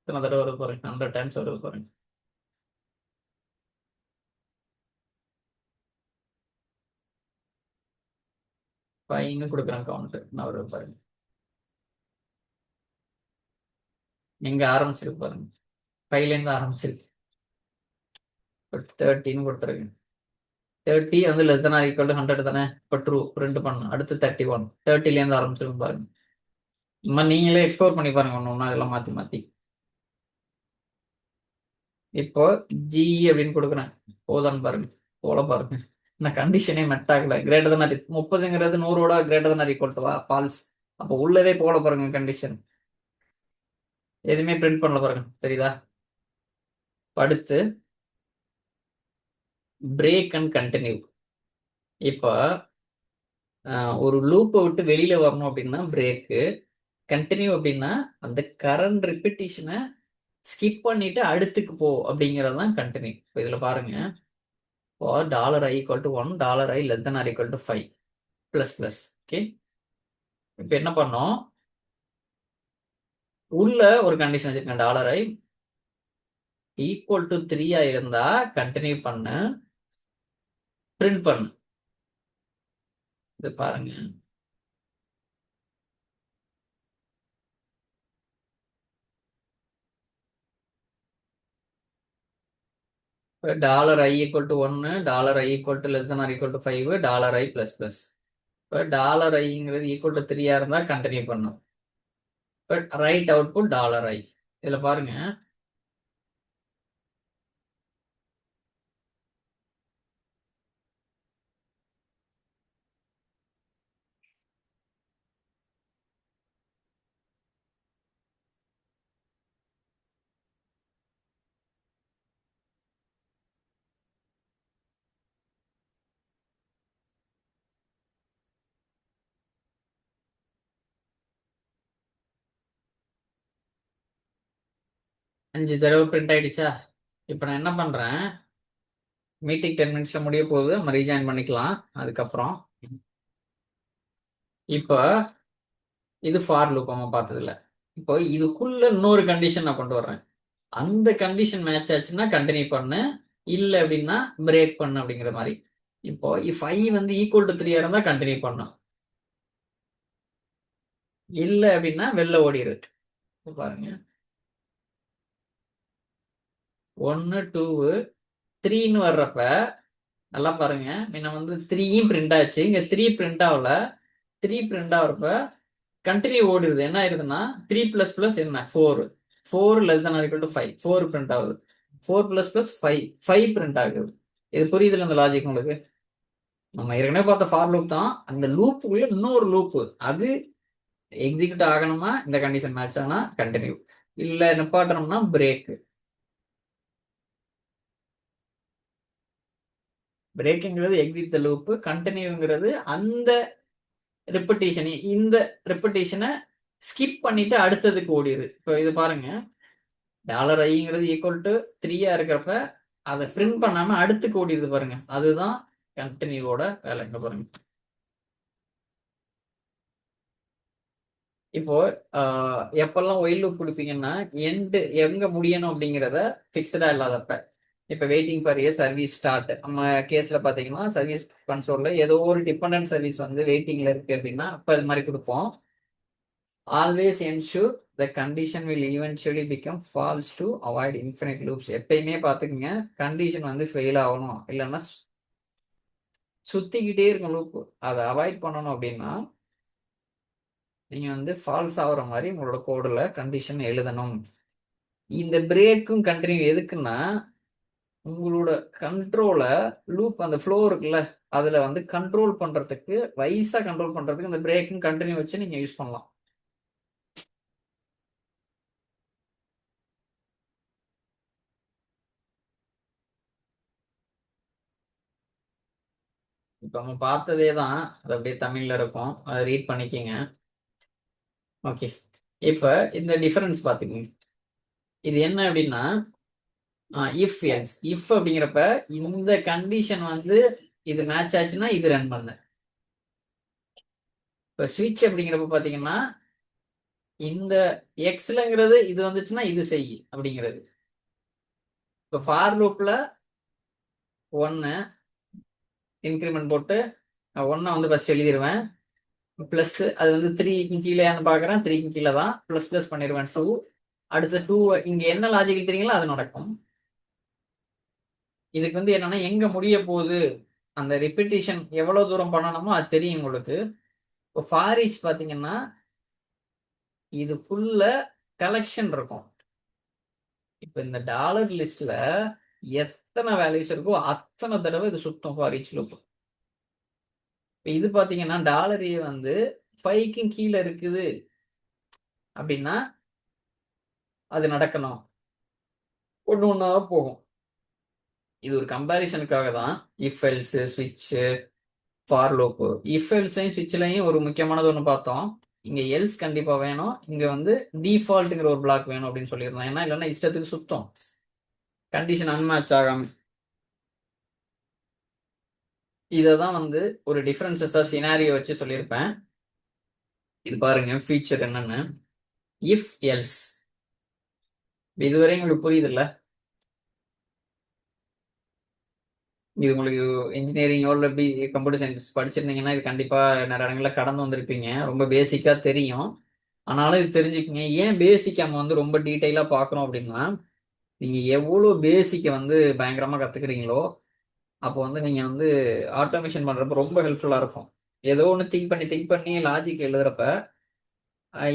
இத்தனை தடவை வருது பாருங்க, 100 டைம்ஸ் வருது பாருங்க. ஃபைன்னு கொடுக்குறேன் கவுண்ட், நான் வருது பாருங்க. எங்க ஆரம்பிச்சிருக்கு பாருங்க, 5லேருந்து ஆரம்பிச்சிருக்கு. 30ன்னு கொடுத்துருக்கேன். 30 வந்து less than or equal to 100 தானே, இப்போ ட்ரூ பிரிண்ட் பண்ணணும். அடுத்து 31, 30லேருந்து ஆரம்பிச்சிருக்கும் பாருங்க. இந்த மாதிரி நீங்களே எக்ஸ்ப்ளோர் பண்ணி பாருங்க ஒன்று ஒன்றா இதெல்லாம் மாற்றி மாற்றி. இப்போ ஜி அப்படின்னு கொடுக்குறேன், போதான்னு பாருங்க, போல பாருங்க. இந்த கண்டிஷனே மெட் ஆகல. கிரேட்டர் தன் 30ங்கிறது 100ஓட கிரேட்டர் தன் ஈக்குவல் டுவா ஃபால்ஸ். அப்போ உள்ளதே போல பாருங்க கண்டிஷன், எதுவுமே பிரிண்ட் பண்ணல பாருங்க, தெரியுதா. அடுத்து பிரேக் அண்ட் கண்டினியூ. இப்போ ஒரு லூப்பை விட்டு வெளியில வரணும் அப்படின்னா பிரேக்கு, கண்டினியூ அப்படின்னா அந்த கரண்ட் ரிப்பிட்டிஷனை ஸ்கிப் பண்ணிட்டு அடுத்துக்கு போ அப்படிங்கிறது தான் கண்டினியூ. இப்போ இதில் பாருங்க, இப்போ $i = 1, $i less than or equal to 5 plus plus. Okay, இப்போ என்ன பண்ணோம், உள்ள ஒரு கண்டிஷன் வச்சிருக்கேன், $i = 3 இருந்தா கண்டினியூ பண்ணு, பிரிண்ட் பண்ணு. இது பாருங்க, இப்போ $i = 1, $i = less than or equal to 5, $i plus plus. இப்போ $iங்கிறது ஈக்குவல் டு 3 இருந்தா கண்டினியூ பண்ணும். But right output $i. இதுல பாருங்க, அஞ்சு தடவை பிரிண்ட் ஆயிடுச்சா. இப்போ நான் என்ன பண்றேன், மீட்டிங் 10 மினிட்ஸ்ல முடிய போகுது, நம்ம ரீஜாயின் பண்ணிக்கலாம் அதுக்கப்புறம். இப்போ இது ஃபார் லூப் நம்ம பார்த்ததுல, இப்போ இதுக்குள்ள இன்னொரு கண்டிஷன் நான் கொண்டு வர்றேன். அந்த கண்டிஷன் மேட்ச் ஆச்சுன்னா கண்டினியூ பண்ணு, இல்ல அப்படின்னா பிரேக் பண்ணு அப்படிங்கிற மாதிரி. இப்போ இஃப் ஐ வந்து ஈக்குவல் டு 3 இருந்தா கண்டினியூ பண்ணும், இல்ல அப்படின்னா வெளில ஓடிரு. பாருங்க 1 2 3ன்னு வர்றப்ப நல்லா பாருங்க, முன்ன வந்து 3யும் பிரிண்ட் ஆச்சு, இங்க 3 பிரிண்ட் ஆகல. 3 பிரிண்ட் ஆகிறப்ப கண்டினியூ ஓடுது, என்ன ஆயிருதுன்னா 3 பிளஸ் பிளஸ் என்ன 4, 4 less than or equal to 5, 4 print ஆகுது. 4 பிளஸ் பிளஸ் 5, 5 பிரிண்ட் ஆகுது. இது புரியுதுல இந்த லாஜிக் உங்களுக்கு? நம்ம ஏற்கனவே பார்த்த ஃபார் லூப் தான், அந்த லூப்புக்குள்ள இன்னொரு லூப், அது எக்ஸிக்யூட் ஆகணும்னா இந்த கண்டிஷன் மேட்ச் ஆனா கண்டினியூ, இல்ல நிப்பாட்டணும்னா பிரேக். பிரேக்குங்கிறது எக்ஸிட் த லூப், கண்டினியூங்கிறது அந்த ரெப்படேஷன், இந்த ரெப்படேஷனை ஸ்கிப் பண்ணிட்டு அடுத்ததுக்கு ஓடிடுது. இப்போ இது பாருங்க, டாலர் ஐங்கிறது ஈக்குவல் டு 3 இருக்கிறப்ப அதை பிரிண்ட் பண்ணாம அடுத்துக்கு ஓடிடுது பாருங்க, அதுதான் கண்டினியூவோட வேலைங்க பாருங்க. இப்போ எப்பெல்லாம் ஒயில் லூப் கொடுப்பீங்கன்னா எண்டு எங்க முடியணும் அப்படிங்கிறத ஃபிக்ஸ்டா இல்லாதப்ப. இப்போ waiting for A service start, நம்ம கேஸ்ல பாத்தீங்கன்னா சர்வீஸ் கன்சோல்ல ஏதோ ஒரு டிபெண்டன்ட் சர்வீஸ் வந்து வெயிட்டிங்ல இருக்கு அப்படின்னா அப்ப இது மாதிரி கொடுப்போம். Always ensure the condition will eventually become false to avoid infinite loops. எப்பயுமே பார்த்துக்குங்க, கண்டிஷன் வந்து ஃபெயில் ஆகணும், இல்லைன்னா சுத்திக்கிட்டே இருக்கும் லூப், அதை அவாய்ட் பண்ணணும் அப்படின்னா நீங்க வந்து ஃபால்ஸ் ஆகுற மாதிரி உங்களோட கோடுல கண்டிஷன் எழுதணும். இந்த பிரேக்கும் கண்டினியூ எதுக்குன்னா உங்களோட கண்ட்ரோல லூப் அந்த ஃப்ளோ இருக்குல்ல அதுல வந்து கண்ட்ரோல் பண்றதுக்கு, வைஸா கண்ட்ரோல் பண்றதுக்கு இந்த பிரேக்கும் கண்டினியூ வச்சு நீங்க யூஸ் பண்ணலாம். இப்ப நம்ம பார்த்ததே தான், அது அப்படியே தமிழ்ல இருக்கும், அதை ரீட் பண்ணிக்கிங்க. ஓகே, இப்ப இந்த டிஃபரன்ஸ் பாத்துக்கோங்க. இது என்ன அப்படின்னா இஃப் எல்ஸ், இஃப் அப்படிங்கிறப்ப இந்த கண்டிஷன் வந்து இது மேட்ச் ஆச்சுன்னா இது ரன் பண்ணு. இப்ப ஸ்விட்ச் அப்படிங்கிறப்ப பாத்தீங்கன்னா இந்த எக்ஸ்லங்கிறது இது வந்துச்சுன்னா இது செய் அப்படிங்கிறது. இப்போ ஃபார் லூப்ல 1 இன்க்ரிமெண்ட் போட்டு 1 வந்து ஃபர்ஸ்ட் எழுதிடுவேன், பிளஸ் அது வந்து 3க்கு கீழேன்னு பாக்குறேன், 3க்கு கீழே தான், பிளஸ் பிளஸ் பண்ணிடுவேன் 2, அடுத்து 2 இங்க என்ன லாஜிக்கல் தெரியுங்களோ அது நடக்கும். இதுக்கு வந்து என்னன்னா எங்க முடிய போகுது, அந்த ரிப்பீட்டேஷன் எவ்வளவு தூரம் பண்ணணுமோ அது தெரியும் உங்களுக்கு. இப்போ ஃபார் ஈச் பாத்தீங்கன்னா இதுக்குள்ள கலெக்ஷன் இருக்கும். இப்போ இந்த டாலர் லிஸ்ட்ல எத்தனை வேல்யூஸ் இருக்கோ அத்தனை தடவை இது சுத்தம் ஃபார் ஈச் லூப். இப்போ இது பாத்தீங்கன்னா டாலர் ஏ வந்து 5க்கு கீழே இருக்குது அப்படின்னா அது நடக்கணும், ஒன்று ஒன்றா போகும். இது ஒரு கம்பேரிசனுக்காக தான் இஃப் எல்ஸ், ஸ்விட்ச், ஃபார் லூப். இஃப் எல்ஸ்லையும் ஸ்விட்ச்லையும் ஒரு முக்கியமானது ஒன்று பார்த்தோம், இங்க எல்ஸ் கண்டிப்பா வேணும், இங்க வந்து டிஃபால்ட்டுங்கிற ஒரு பிளாக் வேணும் அப்படின்னு சொல்லியிருந்தோம். ஏன்னா இல்லைன்னா இஷ்டத்துக்கு சுத்தம், கண்டிஷன் அன்மேட்ச் ஆகாம. இதை தான் வந்து ஒரு டிஃபரன்சஸா சினாரியோ வச்சு சொல்லியிருப்பேன். இது பாருங்க ஃபீச்சர் என்னன்னு, இஃப் எல்ஸ். இதுவரை உங்களுக்கு புரியுது இல்ல? இது உங்களுக்கு இன்ஜினியரிங்கோ இல்லை கம்ப்யூட்டர் சயின்ஸ் படிச்சிருந்தீங்கன்னா இது கண்டிப்பா நிறைய இடங்களில் கடந்து வந்திருப்பீங்க, ரொம்ப பேசிக்கா தெரியும். ஆனாலும் இது தெரிஞ்சுக்கங்க. ஏன் பேசிக் நம்ம வந்து ரொம்ப டீட்டெயிலா பார்க்கறோம் அப்படின்னா நீங்க எவ்வளவு பேசிக்கை வந்து பயங்கரமா கத்துக்கிறீங்களோ அப்போ வந்து நீங்க வந்து ஆட்டோமேஷன் பண்றப்ப ரொம்ப ஹெல்ப்ஃபுல்லா இருக்கும். ஏதோ ஒன்று திங்க் பண்ணி லாஜிக் எழுதுறப்ப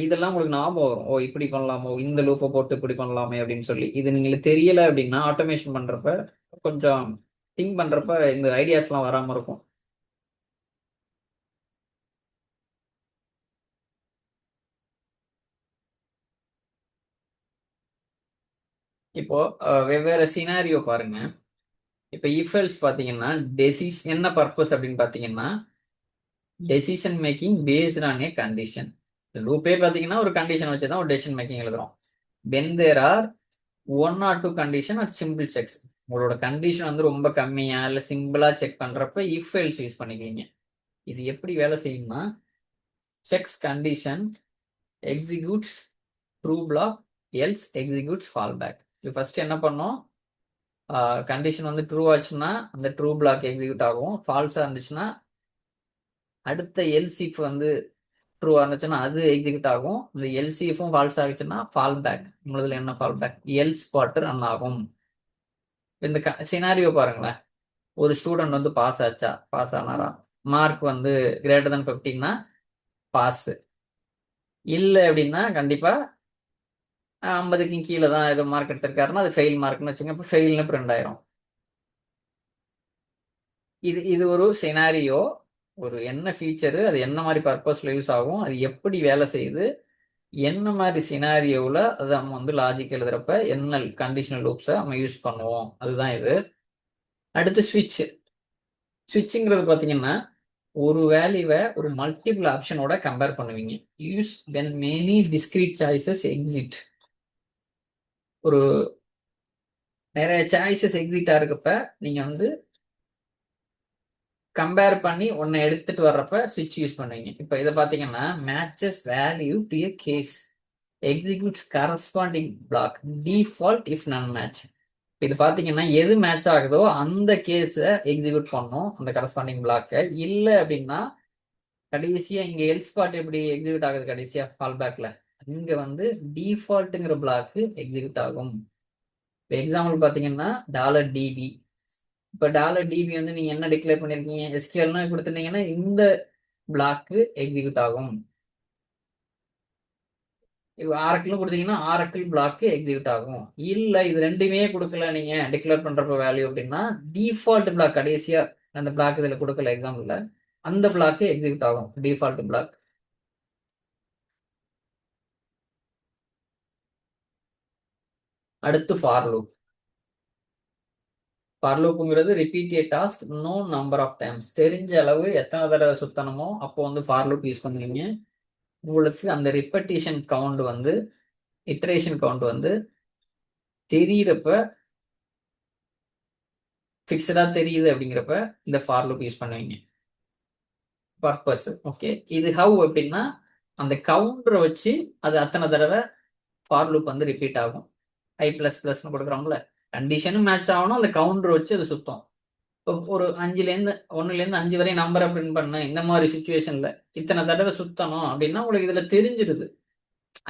இதெல்லாம் உங்களுக்கு ஞாபகம் வரும், ஓ இப்படி பண்ணலாமோ, இந்த லூப்பை போட்டு இப்படி பண்ணலாமே அப்படின்னு சொல்லி. இது நீங்களுக்கு தெரியல அப்படின்னா ஆட்டோமேஷன் பண்றப்ப கொஞ்சம் திங்க் பண்றப்ப இந்த ஐடியாஸ்லாம் வராம இருக்கும். இப்போ வெவ்வேறு சினாரியோ பாருங்க. இப்போ இஃபெல்ஸ் பாத்தீங்கன்னா என்ன பர்பஸ் அப்படின்னு பாத்தீங்கன்னா decision making based on a condition. லூப்பே பாத்தீங்கன்னா ஒரு கண்டிஷன் வச்சு தான் ஒரு டெசிஷன் மேக்கிங் எழுதுறோம். when there are 1 or 2 condition are simple checks, உங்களோட கண்டிஷன் வந்து ரொம்ப கம்மியா இல்ல சிம்பிளா செக் பண்றப்ப இஃப் எல்ஸ் யூஸ் பண்ணிக்கிறீங்க. இது எப்படி வேலை செய்யும்னா checks condition, executes true block, else executes fall back. இது ஃபர்ஸ்ட் என்ன பண்ணோம், கண்டிஷன் வந்து ட்ரூ ஆச்சுன்னா அந்த ட்ரூ பிளாக் எக்ஸிக்யூட் ஆகும். ஃபால்ஸா இருந்துச்சுன்னா அடுத்த எல்சிஃப் வந்து ட்ரூவா இருந்துச்சுன்னா அது எக்ஸிக்யூட் ஆகும். இந்த எல்சிஎஃப்பும் ஃபால்ஸ் ஆகுச்சுன்னா ஃபால் பேக். உங்களதுல என்ன ஃபால் பேக்? எல் ஸ்பாட் ரன் ஆகும். இந்த சினாரியோ பாருங்களேன். ஒரு ஸ்டூடெண்ட் வந்து பாஸ் ஆச்சா, பாஸ் ஆனாரா, மார்க் வந்து கிரேட்டர் than 15னா பாஸ், இல்லை அப்படின்னா கண்டிப்பா 50க்கு கீழே தான் ஏதோ மார்க் எடுத்திருக்காருன்னா அது ஃபெயில் மார்க்னு வச்சுங்க. இப்போ ஃபெயில்னு பிரிண்ட் ஆயிரும். இது இது ஒரு சினாரியோ. ஒரு என்ன ஃபீச்சரு, அது என்ன மாதிரி பர்பஸ்ல யூஸ் ஆகும், அது எப்படி வேலை செய்யுது, என்ன மாதிரி சினாரியோவில் அது நம்ம வந்து லாஜிக் எழுதுறப்ப என்ன கண்டிஷனல் லூப்ஸை நம்ம யூஸ் பண்ணுவோம், அதுதான் இது. அடுத்து ஸ்விட்ச். ஸ்விட்சுங்கிறது பார்த்தீங்கன்னா ஒரு வேல்யூவை ஒரு மல்டிபிள் ஆப்ஷனோட கம்பேர் பண்ணுவீங்க. Use when many discrete choices exist. ஒரு நிறைய சாய்ஸஸ் எக்ஸிட் ஆகிறப்ப நீங்க வந்து கம்பேர் பண்ணி ஒன்னை எடுத்துட்டு வர்றப்ப ஸ்விட்ச் யூஸ் பண்ணுவீங்க. இப்போ இதை பார்த்தீங்கன்னா matches value to a case, executes corresponding block, default if none match. இது பார்த்தீங்கன்னா எது மேட்ச் ஆகுதோ அந்த கேஸை எக்ஸிக்யூட் பண்ணும் அந்த கரஸ்பாண்டிங் பிளாக்கை. இல்லை அப்படின்னா கடைசியா இங்க எல்ஸ் பார்ட் எப்படி எக்ஸிக்யூட் ஆகுது கடைசியா ஃபால் பேக்ல, இங்க வந்து டிஃபால்ட்டுங்கிற பிளாக் எக்ஸிக்யூட் ஆகும். இப்போ எக்ஸாம்பிள் பார்த்தீங்கன்னா $db. இப்போ $db வந்து நீங்க என்ன டிக்ளேர் பண்ணிருக்கீங்க, எஸ்கியூஎல்னா கொடுத்துருந்தீங்கன்னா இந்த பிளாக் எக்ஸிக்யூட் ஆகும். இப்போ ஆரக்கிள் கொடுத்தீங்கன்னா ஆரக்கிள் பிளாக் எக்ஸிக்யூட் ஆகும். இல்ல இது ரெண்டுமே கொடுக்கல நீங்க டிக்ளேர் பண்றப்ப வேல்யூ அப்படின்னா டிஃபால்ட் பிளாக் கடைசியா அந்த பிளாக் இதுல கொடுக்கல எக்ஸாம்பிள்ல, அந்த பிளாக் எக்ஸிக்யூட் ஆகும், டிஃபால்ட் பிளாக். அடுத்து ஃபார் லூப். ஃபார் லூப்புங்கிறது repeat a task known number of times. தெரிஞ்ச அளவு எத்தனை தடவை சுத்தணுமோ அப்போ வந்து ஃபார் லூப் யூஸ் பண்ணுவீங்க. உங்களுக்கு அந்த ரிப்பட்டிஷன் கவுண்ட் வந்து இட்ரேஷன் கவுண்ட் வந்து தெரியிறப்ப ஃபிக்ஸடா தெரியுது அப்படிங்கிறப்ப இந்த ஃபார் லூப் யூஸ் பண்ணுவீங்க. Purpose okay. இது ஹவ் அப்படின்னா அந்த கவுண்டரை வச்சு அது அத்தனை தடவை ஃபார் லூப் வந்து ரிப்பீட் ஆகும். ஐ பிளஸ் பிளஸ்னு கொடுக்குறோம்ல, கண்டிஷனும் மேட்ச் ஆகணும், அந்த கவுண்டர் வச்சு அது சுத்தம். ஒரு 5லேருந்து 1லேருந்து 5 வரை நம்பரை பிரிண்ட் பண்ண இந்த மாதிரி சுச்சுவேஷன்ல இத்தனை தடவை சுத்தணும் அப்படின்னா உங்களுக்கு இதுல தெரிஞ்சிருது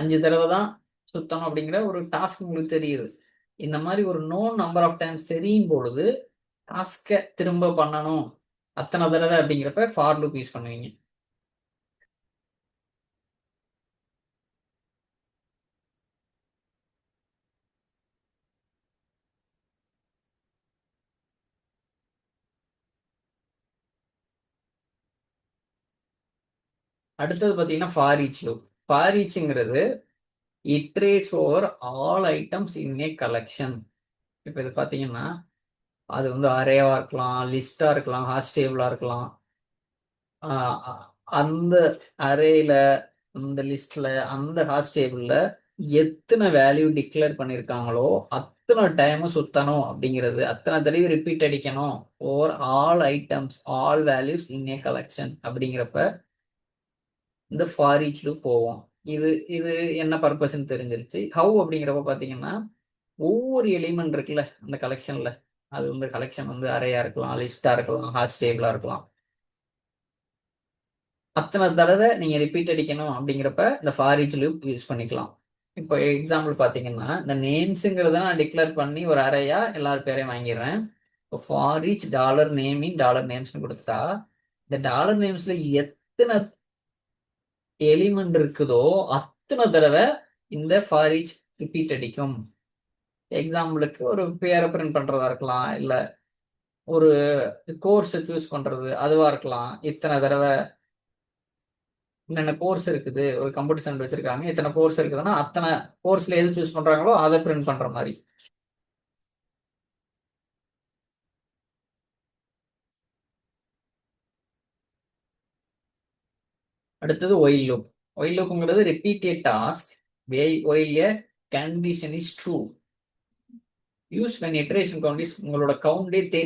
5 தடவை தான் சுத்தணும் அப்படிங்கிற ஒரு டாஸ்க் உங்களுக்கு தெரியுது. இந்த மாதிரி ஒரு நோன் நம்பர் ஆஃப் டைம்ஸ் தெரியும் பொழுது டாஸ்கை திரும்ப பண்ணணும் அத்தனை தடவை அப்படிங்கிறப்ப ஃபார் லூப் யூஸ் பண்ணுவீங்க. அடுத்தது பார்த்தீங்கன்னா ஃபார் ஈச் லூப். ஃபார் ஈச்ங்கிறது iterates over all items in a collection. இப்போ இது பார்த்தீங்கன்னா அது வந்து அரேவா இருக்கலாம், லிஸ்டா இருக்கலாம், ஹாஷ் இருக்கலாம். அந்த அரேல, அந்த லிஸ்ட்ல, அந்த ஹாஷ் டேபிள்ல எத்தனை வேல்யூ டிக்ளேர் பண்ணியிருக்காங்களோ அத்தனை டைமும் சுத்தணும் அப்படிங்கிறது, அத்தனை தடவை ரிப்பீட் அடிக்கணும் over all items all values in a collection அப்படிங்கிறப்ப இந்த ஃபார் ஈச் லூப் போவோம். இது இது என்ன பர்பஸ்ன்னு தெரிஞ்சிருச்சு. ஹவு அப்படிங்கிறப்ப பார்த்தீங்கன்னா ஒவ்வொரு எலிமெண்ட் இருக்குல்ல அந்த கலெக்ஷன்ல, அது வந்து கலெக்ஷன் வந்து அரையா இருக்கலாம், லிஸ்டா இருக்கலாம், ஹாஷ் டேபிளா இருக்கலாம், அத்தனை தடவை நீங்க ரிப்பீட் அடிக்கணும் அப்படிங்கிறப்ப இந்த ஃபார் ஈச் லூப் யூஸ் பண்ணிக்கலாம். இப்போ எக்ஸாம்பிள் பார்த்தீங்கன்னா இந்த நேம்ஸுங்கிறத நான் டிக்ளேர் பண்ணி ஒரு அரையா எல்லாரும் பேரையும் வாங்கிடுறேன். இப்போ for each dollar naming dollar நேம்ஸ்னு கொடுத்தா இந்த டாலர் நேம்ஸ்ல எத்தனை எலிமெண்ட் இருக்குதோ அத்தனை தடவை இந்த ஃபார் ஈச் ரிப்பீட் அடிக்கும். எக்ஸாம்பிளுக்கு ஒரு பேரை பிரிண்ட் பண்றதா இருக்கலாம், இல்ல ஒரு கோர்ஸ் சூஸ் பண்றது அதுவா இருக்கலாம். இத்தனை தடவை என்னென்ன கோர்ஸ் இருக்குது, ஒரு கம்ப்யூட்டர் சென்டர் வச்சிருக்காங்க, இத்தனை கோர்ஸ் இருக்குதுன்னா அத்தனை கோர்ஸ்ல எது சூஸ் பண்றாங்களோ அதை பிரிண்ட் பண்ற மாதிரி. அடுத்தது ஒயில் லூப். ஒயில் லூப்ங்கிறது repeat a task while a condition is true. Use when iteration count is உங்களோட கவுண்டே தெரிய